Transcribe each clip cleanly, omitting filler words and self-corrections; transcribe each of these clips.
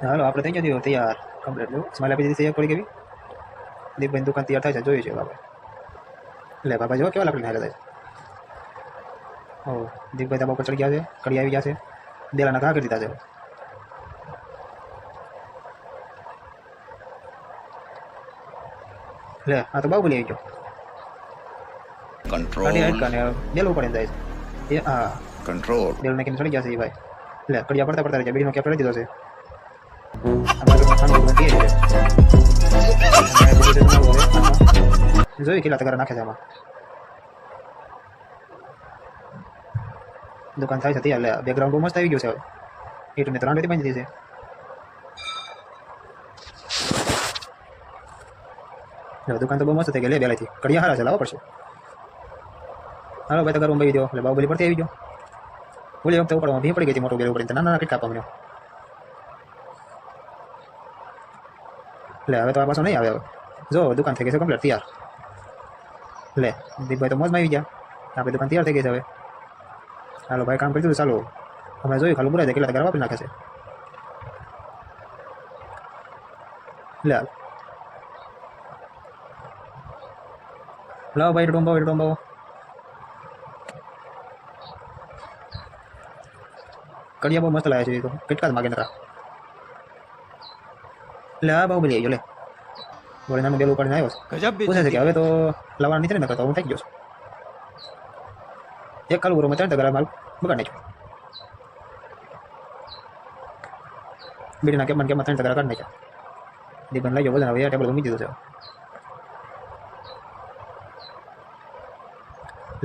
હાલો આપણે થઈ ગયો તૈયાર કમ્પ્લીટ. લો સ્માઈલ આપી દીધી છે થોડી કેવી. દીપભાઈ દુકાન તૈયાર થાય છે જોયું છે બાબા. લે બાબા જો કેવા લાકડી હાલે છે. ઓ દીપભાઈ ધાબા ઉપર ચડી ગયા છે, કડી આવી ગયા છે, દેલાના ઘા કરી દીધા છે. લે આ તો બાહુબલી આવી ગયો. કંટ્રોલ બેલ ઉપર જાય છે. એ હા કંટ્રોલ બેલ નાખીને ચડી ગયા છે એ ભાઈ. લે કડિયા પડતા પડતા રહી જાય. બીડીનો કેપ લઈ દીધો છે. આ બાજુ ખાનું બધું પીએ છે. જોઈ કેટલા તગારા નાખે છે આમાં. દુકાન થાય છે તૈયાર. લે બેકગ્રાઉન્ડ બહુ મસ્ત આવી ગયું છે હવે. ઈટને 3 રીતે બાંધી દીધી છે. દુકાન તો બહુ મસ્ત થઈ ગઈ. લે બેલાથી કડિયા હારા છે, લાવવા પડશે. હાલો ભાઈ તગાર બાંધી દો. એટલે બાહુબલી પડતી આવી ગયો. ઓલી વખતે ઉપર ભી પડી ગઈ હતી મોટો બેલ ઉપર. નાના નાના કેટલા આપવા મને. લે હવે તો આ પાછો નહીં આવે. હવે જો દુકાન થઈ ગઈ છે કમ્પ્લીટ તૈયાર. લે દીપભાઈ તો મોજમાં આવી ગયા. આપણી દુકાન તૈયાર થઈ ગઈ છે હવે. હાલો ભાઈ કામ કરી દીધું ચાલો. અમે જોયું ખાલી બુરાઈ કેટલા તગાર વાપરી નાખે છે. લે લાવો ભાઈ ડોંબાવો. કડિયા બહુ મસ્ત લાગે છે. તો કેટલા માગે નતા. લે આ બાહુબલી આવી ગયો. લે બોલે નાનું બેલ ઉપાડીને આવ્યો. પૂછે છે કે હવે તો લાવવાનું નથી ને નકર તો હું થઈ ગયો છું. એક ખાલું બરોબર 3 તગારા માલ બગાડ નાખ્યો. બીડીના કેમમાં 3 તગારા કાઢી નાખ્યા. દીપન લઈ ગયો વજન. હવે ટેબલ મૂકી દીધું છે.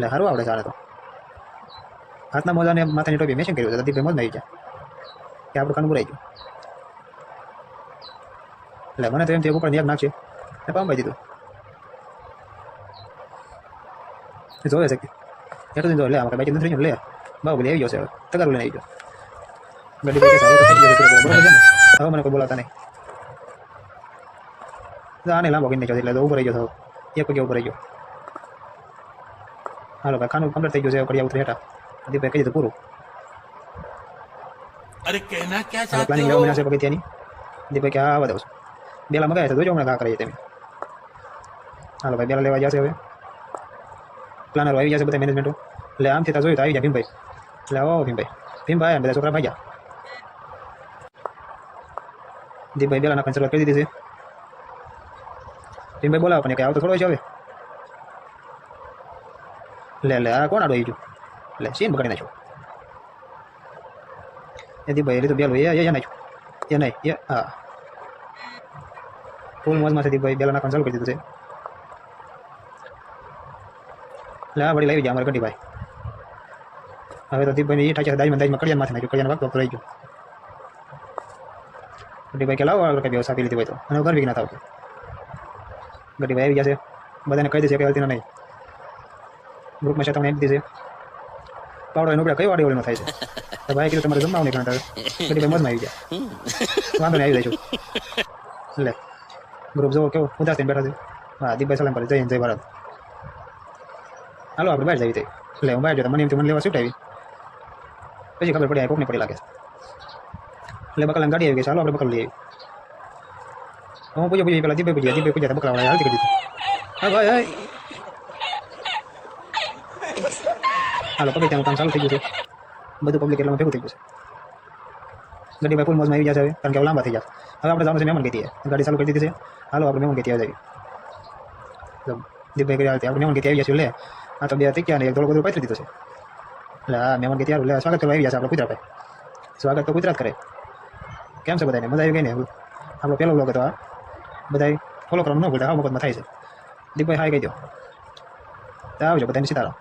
લે સારું આવડે છે તો. હાથના મોજાને માથાની ટોપી મેશિંગ કર્યું છે. દીપભાઈ મોજ આવી ગયા કે આપણું ખાનું બુરાઈ ગયું. લે મને તો એમ થયું ઉપર નિયમ નાખશે ને પામભાઈ દીધું. જોવે છે એટલું જો. લે આમાં બાકી નથી. લે બાહુબલી આવી ગયો છે હવે. તગાર લઈને આવી ગયો. ગાડી બરોબર છે ને. હવે મને કોઈ બોલાતા નહીં. આને લાંબો કરી નાખ્યો એટલે ઉભો રહી ગયો. એક પગે ઉભો રહી ગયો. હાલો ભાઈ ખાનું કમ્પ્લીટ થઈ ગયું છે. કડિયા ઉતરી હેઠા. દીપભાઈ કહી દીધું પૂરું. અરે કહેના ક્યાં ચાહતે પ્લાનિંગ લેવા મહિના છે પગથિયાની. દીપભાઈ કે આવા દઉં. બેલા મગાવ્યા છે જોજો હમણાં ઘા કરીએ તમે. હાલો ભાઈ બેલા લેવા જશે હવે. પ્લાનરો આવી જશે બધા મેનેજમેન્ટો. એટલે આમથી ત્યાં જોયું તો આવી ગયા ભીમભાઈ. એટલે આવો ભીમભાઈ અને બધા છોકરા ભાગ્યા. દીપભાઈ બેલા નાખવાની શરૂઆત કરી દીધી છે. ભીમભાઈ બોલાવો પણ કંઈ આવતો થોડો છે હવે. લે આ કોણ આડો આવી ગયું. લે સીન પકડી નાખ્યો. એ દીપભાઈ લીધું બેલું. એ નાખ્યું. એ નહીં એ હા ફૂલ મોજમાં છે. દીપભાઈ બેલા નાખવાનું ચાલુ કરી દીધું છે. એટલે આ વળી લાવી ગયા અમારે ગઢીભાઈ. હવે તો દીપભાઈ એ ઠાક્યા દાજમાં કડિયા માથે નાખ્યું. કડિયાનો વાગતો રહી ગયો. ગઢીભાઈ કે લાવો કઈ વ્યવસ્થા આપી લીધી હોય તો. અને ઘર વીક ના થાવ. ગઢીભાઈ આવી ગયા છે. બધાને કહી દેશે કે હલતી નહીં. ગ્રુપમાં છે તમને આપી દીધી છે. પાવડો એનો કઈ વાડી ઓળીનો થાય છે. તો ભાઈ કીધું તમારે જમવાનું નહીં કરતા. ગઢીભાઈ મજમાં આવી ગયા. વાંધો નહીં આવી જઈશું. લે ગ્રુપ જો કેવો ઉદાસ થઈને બેઠા છે. હા દીપભાઈ સલામ કરે જય ભારત. હાલો આપણે બહાર જઈએ. એટલે હું બહાર જતો મને એમથી મને લેવા શિફ્ટ આવી. પછી ખબર પડી કોકને પડી લાગે. એટલે બકલાને ગાડી આવી ગઈ. ચાલો આપણે બકલ લઈ આવી. હું પૂછ્યો પેલા દીપભાઈ પૂછ્યા બકલા હાલતી કરી દીધી. હા ભાઈ હાલો પકડી ત્યાં કામ ચાલુ થઈ ગયું છે. બધું પબ્લિક એટલામાં ભેગું થઈ ગયું છે. ગઢીભાઈ ફૂલ મોજમાં આવી જશે હવે. કારણ કે લાંબા થઈ ગયા. હવે આપણે જવાનું છે મહેમાન ગેતીએ. ગાડી ચાલુ કરી દીધી છે. હાલો આપણે મહેમાન ગેતી આવી જઈએ. દીપભાઈ કરી આપણે મહેમાન ગેતી આવી જશે. લે આ તો બે થઈ ગયા ને એક થોડું બધું પાથરી દીધું છે. એટલે હા મહેમાન ગેતી લે સ્વાગત કરવા આવી જશે આપણે ગુજરાત. સ્વાગત તો ગુજરાત કરે. કેમ છે બધાને મજા આવી ગઈ ને. આપણો પહેલો બ્લોગ હતો આ. બધા ફોલો કરવાનું ન ભૂલતા. હા મફતમાં થાય છે. દીપભાઈ હાય કહી દો. આવજો બધાને સીતારામ.